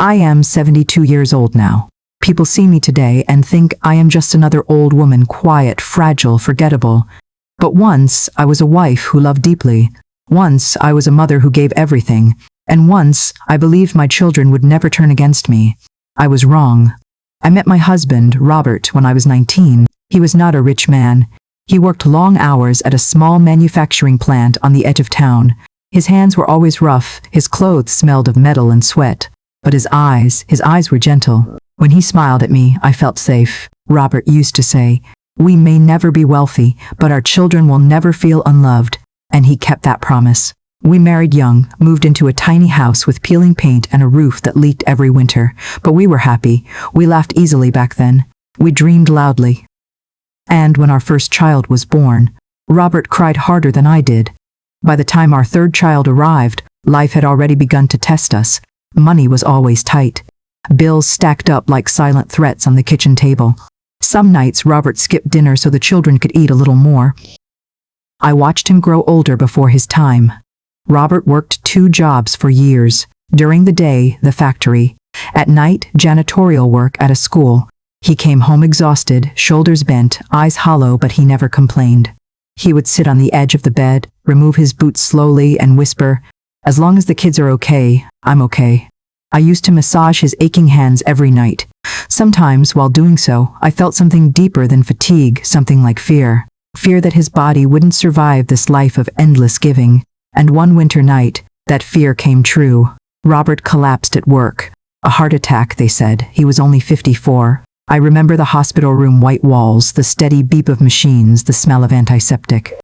I am 72 years old now. People see me today and think I am just another old woman, quiet, fragile, forgettable. But once I was a wife who loved deeply. Once I was a mother who gave everything. And once I believed my children would never turn against me. I was wrong. I met my husband, Robert, when I was 19. He was not a rich man. He worked long hours at a small manufacturing plant on the edge of town. His hands were always rough, his clothes smelled of metal and sweat. But his eyes were gentle. When he smiled at me, I felt safe. Robert used to say, "We may never be wealthy, but our children will never feel unloved." And he kept that promise. We married young, moved into a tiny house with peeling paint and a roof that leaked every winter. But we were happy. We laughed easily back then. We dreamed loudly. And when our first child was born, Robert cried harder than I did. By the time our third child arrived, life had already begun to test us. Money was always tight. Bills stacked up like silent threats on the kitchen table. Some nights Robert skipped dinner so the children could eat a little more. I watched him grow older before his time. Robert worked 2 jobs for years. During the day, the factory. At night, janitorial work at a school. He came home exhausted, shoulders bent, eyes hollow, but he never complained. He would sit on the edge of the bed, remove his boots slowly, and whisper, "As long as the kids are okay, I'm okay." I used to massage his aching hands every night. Sometimes, while doing so, I felt something deeper than fatigue, something like fear. Fear that his body wouldn't survive this life of endless giving. And one winter night, that fear came true. Robert collapsed at work. A heart attack, they said. He was only 54. I remember the hospital room white walls, the steady beep of machines, the smell of antiseptic.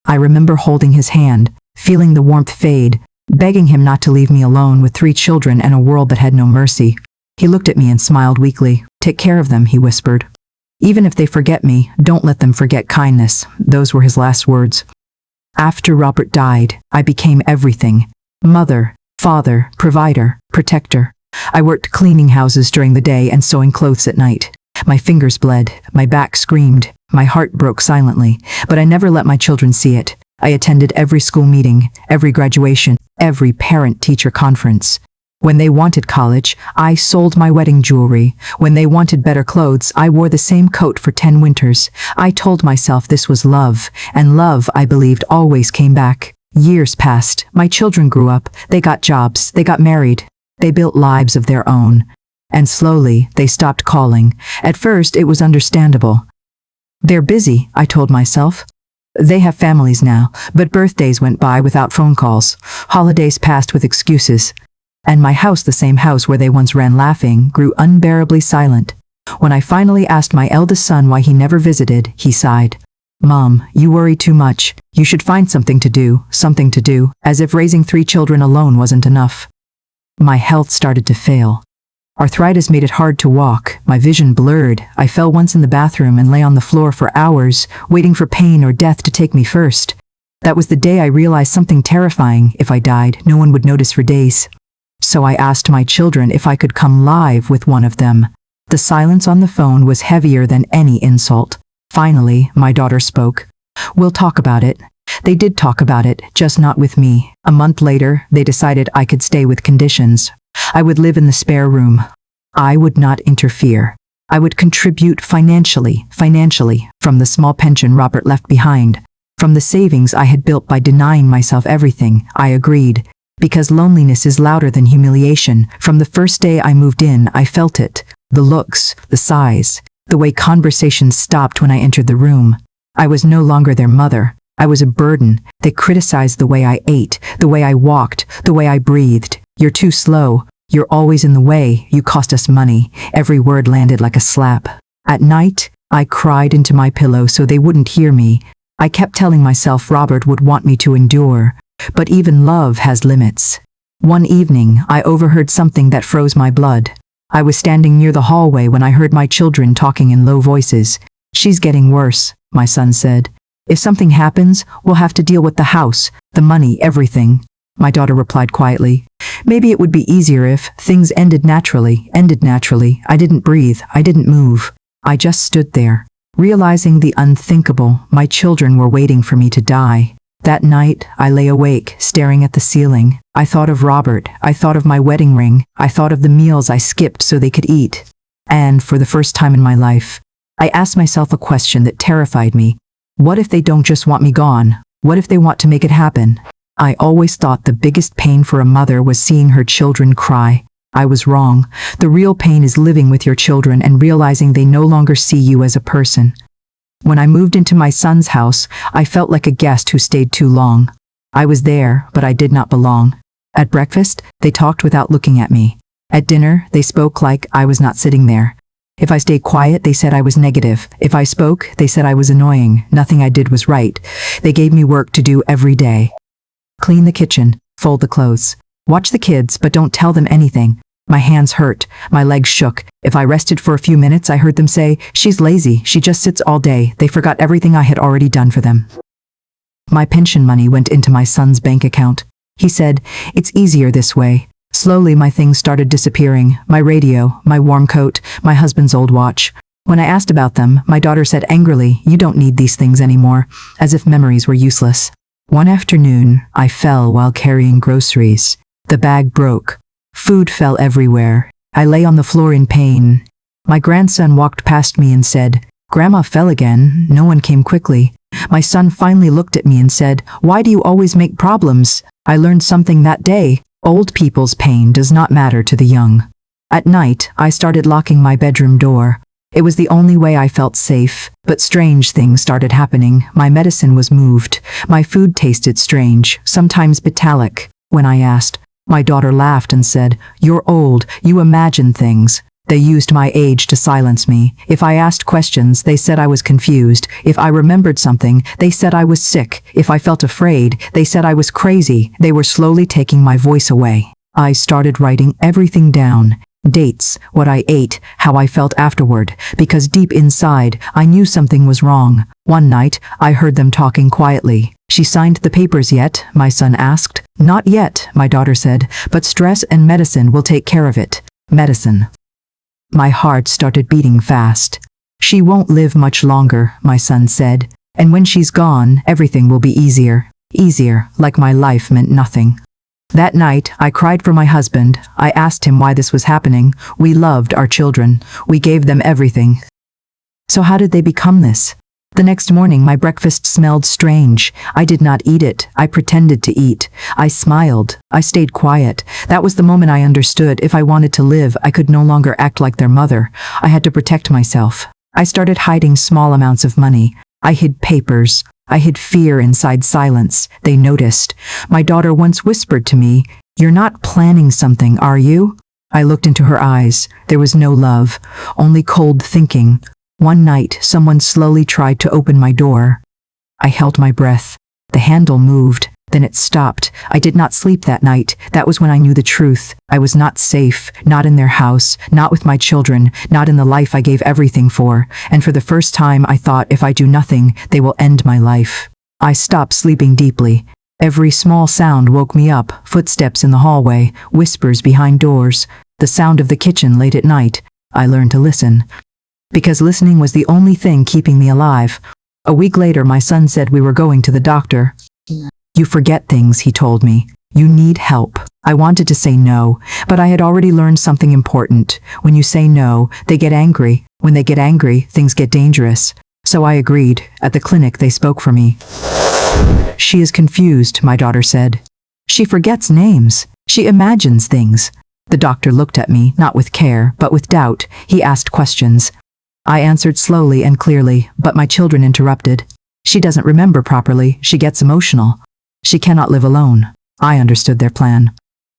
I remember holding his hand, feeling the warmth fade, begging him not to leave me alone with 3 children and a world that had no mercy. He looked at me and smiled weakly. "Take care of them," he whispered. "Even if they forget me, don't let them forget kindness." Those were his last words. After Robert died, I became everything. Mother, father, provider, protector. I worked cleaning houses during the day and sewing clothes at night. My fingers bled, my back screamed, my heart broke silently, but I never let my children see it. I attended every school meeting, every graduation, every parent-teacher conference. When they wanted college, I sold my wedding jewelry. When they wanted better clothes, I wore the same coat for 10 winters. I told myself this was love, and love, I believed, always came back. Years passed. My children grew up. They got jobs. They got married. They built lives of their own. And slowly, they stopped calling. At first, it was understandable. They're busy, I told myself. They have families now, but birthdays went by without phone calls. Holidays passed with excuses. And my house, the same house where they once ran laughing, grew unbearably silent. When I finally asked my eldest son why he never visited, he sighed. "Mom, you worry too much. You should find something to do, as if raising 3 children alone wasn't enough." My health started to fail. Arthritis made it hard to walk, my vision blurred. I fell once in the bathroom and lay on the floor for hours, waiting for pain or death to take me first. That was the day I realized something terrifying. If I died, no one would notice for days. So I asked my children if I could come live with one of them. The silence on the phone was heavier than any insult. Finally, my daughter spoke. "We'll talk about it." They did talk about it, just not with me. A month later, they decided I could stay with conditions. I would live in the spare room. I would not interfere. I would contribute financially, from the small pension Robert left behind. From the savings I had built by denying myself everything. I agreed. Because loneliness is louder than humiliation. From the first day I moved in, I felt it. The looks, the sighs, the way conversations stopped when I entered the room. I was no longer their mother. I was a burden. They criticized the way I ate, the way I walked, the way I breathed. "You're too slow. You're always in the way. You cost us money." Every word landed like a slap. At night, I cried into my pillow so they wouldn't hear me. I kept telling myself Robert would want me to endure. But even love has limits. One evening, I overheard something that froze my blood. I was standing near the hallway when I heard my children talking in low voices. "She's getting worse," my son said. "If something happens, we'll have to deal with the house, the money, everything." My daughter replied quietly, "Maybe it would be easier if things ended naturally. I didn't breathe. I didn't move. I just stood there, realizing the unthinkable. My children were waiting for me to die. That night, I lay awake, staring at the ceiling. I thought of Robert. I thought of my wedding ring. I thought of the meals I skipped so they could eat. And for the first time in my life, I asked myself a question that terrified me. What if they don't just want me gone? What if they want to make it happen? I always thought the biggest pain for a mother was seeing her children cry. I was wrong. The real pain is living with your children and realizing they no longer see you as a person. When I moved into my son's house, I felt like a guest who stayed too long. I was there, but I did not belong. At breakfast, they talked without looking at me. At dinner, they spoke like I was not sitting there. If I stayed quiet, they said I was negative. If I spoke, they said I was annoying. Nothing I did was right. They gave me work to do every day. Clean the kitchen, fold the clothes. Watch the kids, but don't tell them anything. My hands hurt, my legs shook. If I rested for a few minutes, I heard them say, "She's lazy, she just sits all day." They forgot everything I had already done for them. My pension money went into my son's bank account. He said, "It's easier this way." Slowly my things started disappearing. My radio, my warm coat, my husband's old watch. When I asked about them, my daughter said angrily, "You don't need these things anymore," as if memories were useless. One afternoon, I fell while carrying groceries. The bag broke. Food fell everywhere. I lay on the floor in pain. My grandson walked past me and said, "Grandma fell again." No one came quickly. My son finally looked at me and said, "Why do you always make problems?" I learned something that day. Old people's pain does not matter to the young. At night, I started locking my bedroom door. It was the only way I felt safe, but strange things started happening. My medicine was moved. My food tasted strange, sometimes metallic. When I asked, my daughter laughed and said, "You're old, you imagine things." They used my age to silence me. If I asked questions, they said I was confused. If I remembered something, they said I was sick. If I felt afraid, they said I was crazy. They were slowly taking my voice away. I started writing everything down. Dates, what I ate, how I felt afterward, because deep inside, I knew something was wrong. One night, I heard them talking quietly. "She signed the papers yet?" my son asked. "Not yet," my daughter said, "but stress and medicine will take care of it." Medicine. My heart started beating fast. "She won't live much longer," my son said, "and when she's gone, everything will be easier." Easier, like my life meant nothing. That night, I cried for my husband. I asked him why this was happening. We loved our children. We gave them everything. So how did they become this? The next morning, my breakfast smelled strange. I did not eat it. I pretended to eat. I smiled. I stayed quiet. That was the moment I understood if I wanted to live, I could no longer act like their mother. I had to protect myself. I started hiding small amounts of money. I hid papers. I hid fear inside silence. They noticed. My daughter once whispered to me, "You're not planning something, are you?" I looked into her eyes. There was no love, only cold thinking. One night, someone slowly tried to open my door. I held my breath. The handle moved. Then it stopped. I did not sleep that night. That was when I knew the truth. I was not safe, not in their house, not with my children, not in the life I gave everything for. And for the first time, I thought, if I do nothing, they will end my life. I stopped sleeping deeply. Every small sound woke me up. Footsteps in the hallway, whispers behind doors, the sound of the kitchen late at night. I learned to listen. Because listening was the only thing keeping me alive. A week later, my son said we were going to the doctor. "You forget things," he told me. "You need help." I wanted to say no, but I had already learned something important. When you say no, they get angry. When they get angry, things get dangerous. So I agreed. At the clinic, they spoke for me. "She is confused," my daughter said. "She forgets names. She imagines things." The doctor looked at me, not with care, but with doubt. He asked questions. I answered slowly and clearly, but my children interrupted. "She doesn't remember properly. She gets emotional. She cannot live alone." I understood their plan.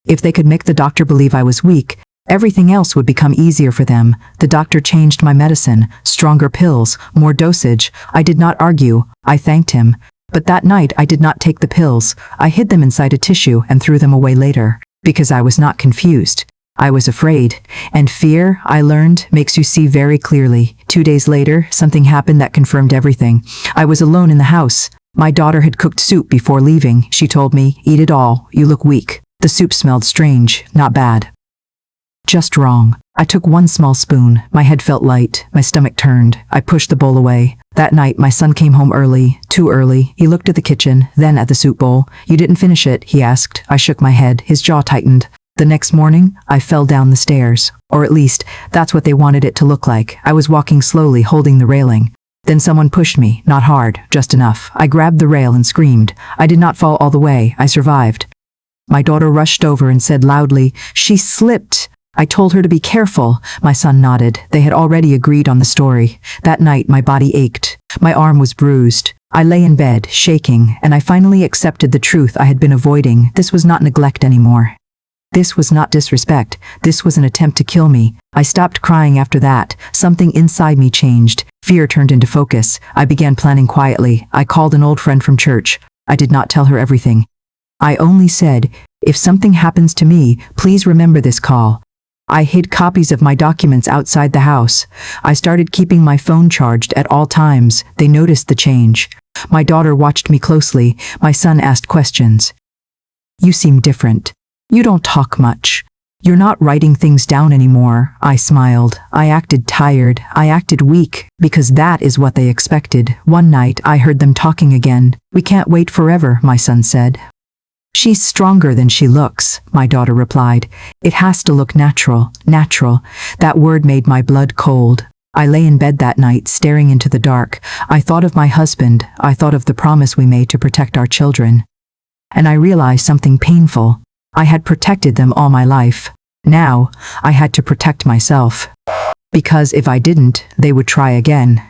If they could make the doctor believe I was weak, everything else would become easier for them. The doctor changed my medicine, stronger pills, more dosage. I did not argue. I thanked him. But that night I did not take the pills. I hid them inside a tissue and threw them away later. Because I was not confused. I was afraid. And fear, I learned, makes you see very clearly. 2 days later, something happened that confirmed everything. I was alone in the house. My daughter had cooked soup before leaving. She told me, "Eat it all. You look weak." The soup smelled strange, not bad. Just wrong. I took one small spoon. My head felt light. My stomach turned. I pushed the bowl away. That night, my son came home early, too early. He looked at the kitchen, then at the soup bowl. "You didn't finish it?" he asked. I shook my head. His jaw tightened. The next morning, I fell down the stairs. Or at least, that's what they wanted it to look like. I was walking slowly, holding the railing. Then someone pushed me, not hard, just enough. I grabbed the rail and screamed. I did not fall all the way. I survived. My daughter rushed over and said loudly, "She slipped." I told her to be careful. My son nodded. They had already agreed on the story. That night, my body ached. My arm was bruised. I lay in bed, shaking, and I finally accepted the truth I had been avoiding. This was not neglect anymore. This was not disrespect. This was an attempt to kill me. I stopped crying after that. Something inside me changed. Fear turned into focus. I began planning quietly. I called an old friend from church. I did not tell her everything. I only said, "If something happens to me, please remember this call." I hid copies of my documents outside the house. I started keeping my phone charged at all times. They noticed the change. My daughter watched me closely. My son asked questions. "You seem different. You don't talk much. You're not writing things down anymore." I smiled. I acted tired. I acted weak, because that is what they expected. One night, I heard them talking again. "We can't wait forever," my son said. "She's stronger than she looks," my daughter replied. "It has to look natural, natural." That word made my blood cold. I lay in bed that night, staring into the dark. I thought of my husband. I thought of the promise we made to protect our children. And I realized something painful. I had protected them all my life. Now, I had to protect myself. Because if I didn't, they would try again.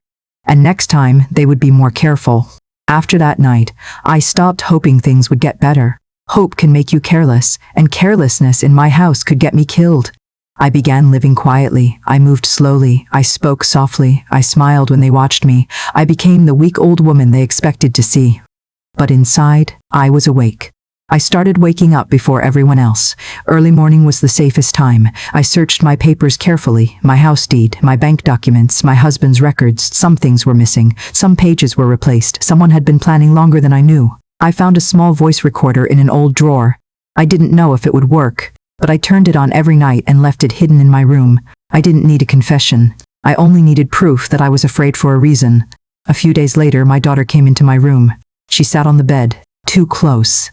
And next time, they would be more careful. After that night, I stopped hoping things would get better. Hope can make you careless, and carelessness in my house could get me killed. I began living quietly. I moved slowly. I spoke softly. I smiled when they watched me. I became the weak old woman they expected to see. But inside, I was awake. I started waking up before everyone else. Early morning was the safest time. I searched my papers carefully, my house deed, my bank documents, my husband's records. Some things were missing. Some pages were replaced. Someone had been planning longer than I knew. I found a small voice recorder in an old drawer. I didn't know if it would work, but I turned it on every night and left it hidden in my room. I didn't need a confession. I only needed proof that I was afraid for a reason. A few days later, my daughter came into my room. She sat on the bed, too close.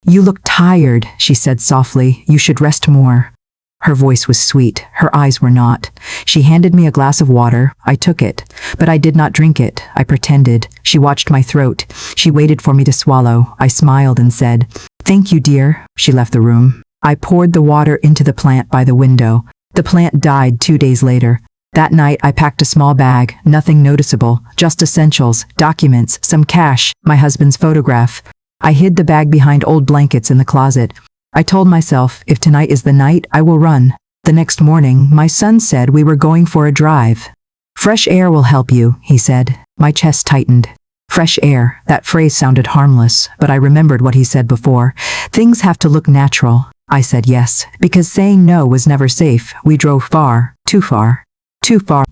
"You look tired," she said softly. "You should rest more." Her voice was sweet. Her eyes were not. She handed me a glass of water. I took it, but I did not drink it. I pretended. She watched my throat. She waited for me to swallow. I smiled and said, "Thank you, dear." She left the room. I poured the water into the plant by the window. The plant died 2 days later. That night, I packed a small bag, nothing noticeable, just essentials, documents, some cash, my husband's photograph. I hid the bag behind old blankets in the closet. I told myself, if tonight is the night, I will run. The next morning, my son said we were going for a drive. "Fresh air will help you," he said. My chest tightened. Fresh air, that phrase sounded harmless, but I remembered what he said before. Things have to look natural. I said yes, because saying no was never safe. We drove far, too far,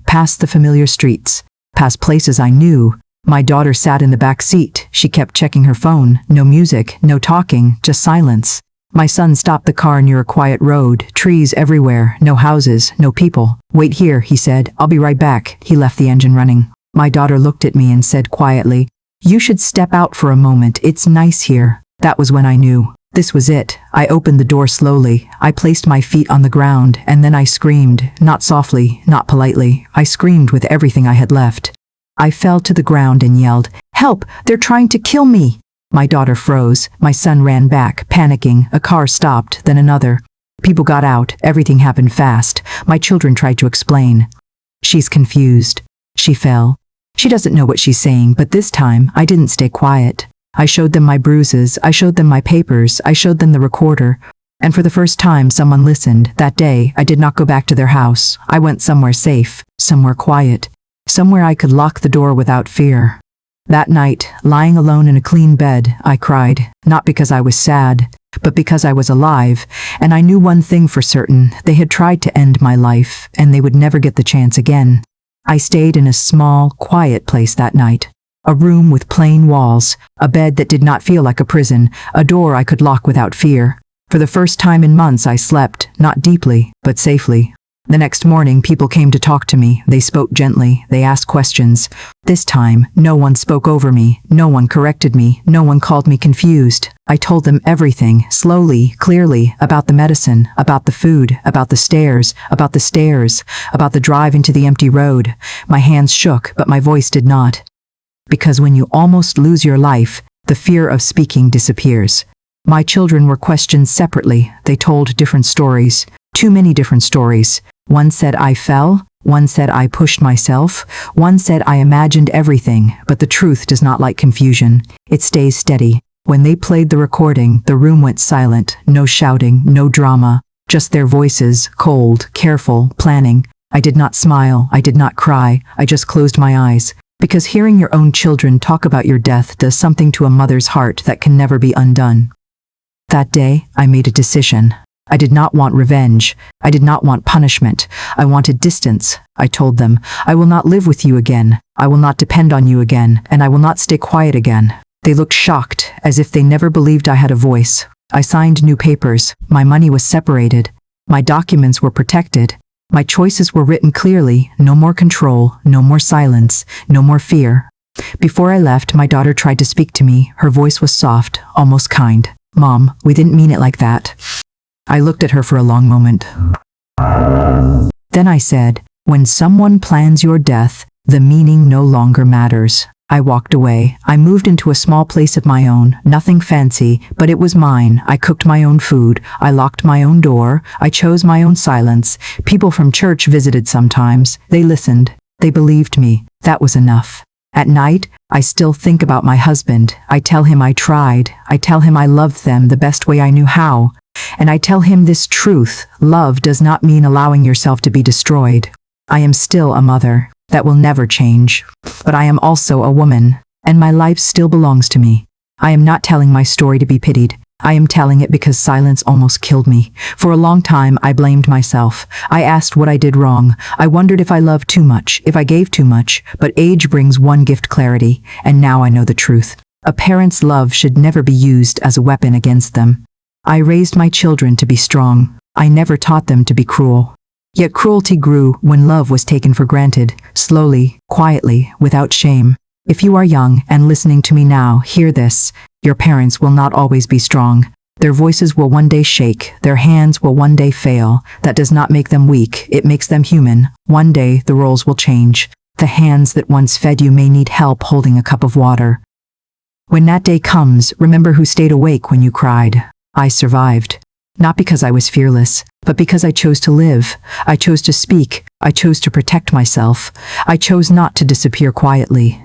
past the familiar streets, past places I knew. My daughter sat in the back seat. She kept checking her phone. No music, no talking, just silence. My son stopped the car near a quiet road, trees everywhere, no houses, no people. "Wait here," he said. "I'll be right back." He left the engine running. My daughter looked at me and said quietly, "You should step out for a moment. It's nice here." That was when I knew. This was it. I opened the door slowly. I placed my feet on the ground, and then I screamed, not softly, not politely. I screamed with everything I had left. I fell to the ground and yelled, "Help! They're trying to kill me!" My daughter froze. My son ran back, panicking. A car stopped, then another. People got out. Everything happened fast. My children tried to explain. "She's confused. She fell. She doesn't know what she's saying," but this time, I didn't stay quiet. I showed them my bruises. I showed them my papers. I showed them the recorder. And for the first time, someone listened. That day, I did not go back to their house. I went somewhere safe, somewhere quiet, somewhere I could lock the door without fear. That night, lying alone in a clean bed, I cried, not because I was sad, but because I was alive, and I knew one thing for certain: they had tried to end my life, and they would never get the chance again. I stayed in a small, quiet place that night. A room with plain walls, a bed that did not feel like a prison, a door I could lock without fear. For the first time in months I slept, not deeply, but safely. The next morning people came to talk to me. They spoke gently, they asked questions. This time, no one spoke over me, no one corrected me, no one called me confused. I told them everything, slowly, clearly, about the medicine, about the food, about the stairs, about the drive into the empty road. My hands shook, but my voice did not. Because when you almost lose your life, the fear of speaking disappears. My children were questioned separately. They told different stories, too many different stories. One said I fell, one said I pushed myself, one said I imagined everything, but the truth does not like confusion. It stays steady. When they played the recording, the room went silent, no shouting, no drama, just their voices, cold, careful, planning. I did not smile, I did not cry, I just closed my eyes. Because hearing your own children talk about your death does something to a mother's heart that can never be undone. That day, I made a decision. I did not want revenge. I did not want punishment. I wanted distance. I told them, I will not live with you again. I will not depend on you again, and I will not stay quiet again. They looked shocked, as if they never believed I had a voice. I signed new papers. My money was separated. My documents were protected. My choices were written clearly. No more control, no more silence, no more fear. Before I left, my daughter tried to speak to me. Her voice was soft, almost kind. Mom, we didn't mean it like that. I looked at her for a long moment. Then I said, when someone plans your death, the meaning no longer matters. I walked away. I moved into a small place of my own, nothing fancy, but it was mine. I cooked my own food. I locked my own door. I chose my own silence. People from church visited sometimes. They listened. They believed me. That was enough. At night, I still think about my husband. I tell him I tried. I tell him I loved them the best way I knew how. And I tell him this truth: love does not mean allowing yourself to be destroyed. I am still a mother. That will never change. But I am also a woman, and my life still belongs to me. I am not telling my story to be pitied. I am telling it because silence almost killed me. For a long time, I blamed myself. I asked what I did wrong. I wondered if I loved too much, if I gave too much. But age brings one gift: clarity, and now I know the truth. A parent's love should never be used as a weapon against them. I raised my children to be strong. I never taught them to be cruel. Yet cruelty grew when love was taken for granted, slowly, quietly, without shame. If you are young and listening to me now, hear this. Your parents will not always be strong. Their voices will one day shake. Their hands will one day fail. That does not make them weak. It makes them human. One day the roles will change. The hands that once fed you may need help holding a cup of water. When that day comes, remember who stayed awake when you cried. I survived. Not because I was fearless, but because I chose to live. I chose to speak. I chose to protect myself. I chose not to disappear quietly.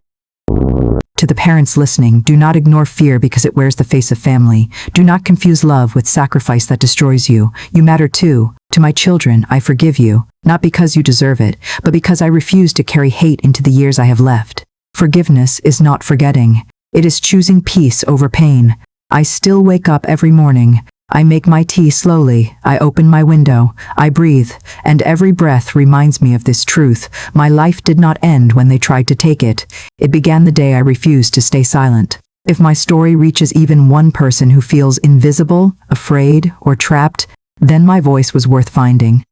To the parents listening, do not ignore fear because it wears the face of family. Do not confuse love with sacrifice that destroys you. You matter too. To my children, I forgive you, not because you deserve it, but because I refuse to carry hate into the years I have left. Forgiveness is not forgetting. It is choosing peace over pain. I still wake up every morning. I make my tea slowly. I open my window. I breathe. And every breath reminds me of this truth. My life did not end when they tried to take it. It began the day I refused to stay silent. If my story reaches even one person who feels invisible, afraid, or trapped, then my voice was worth finding.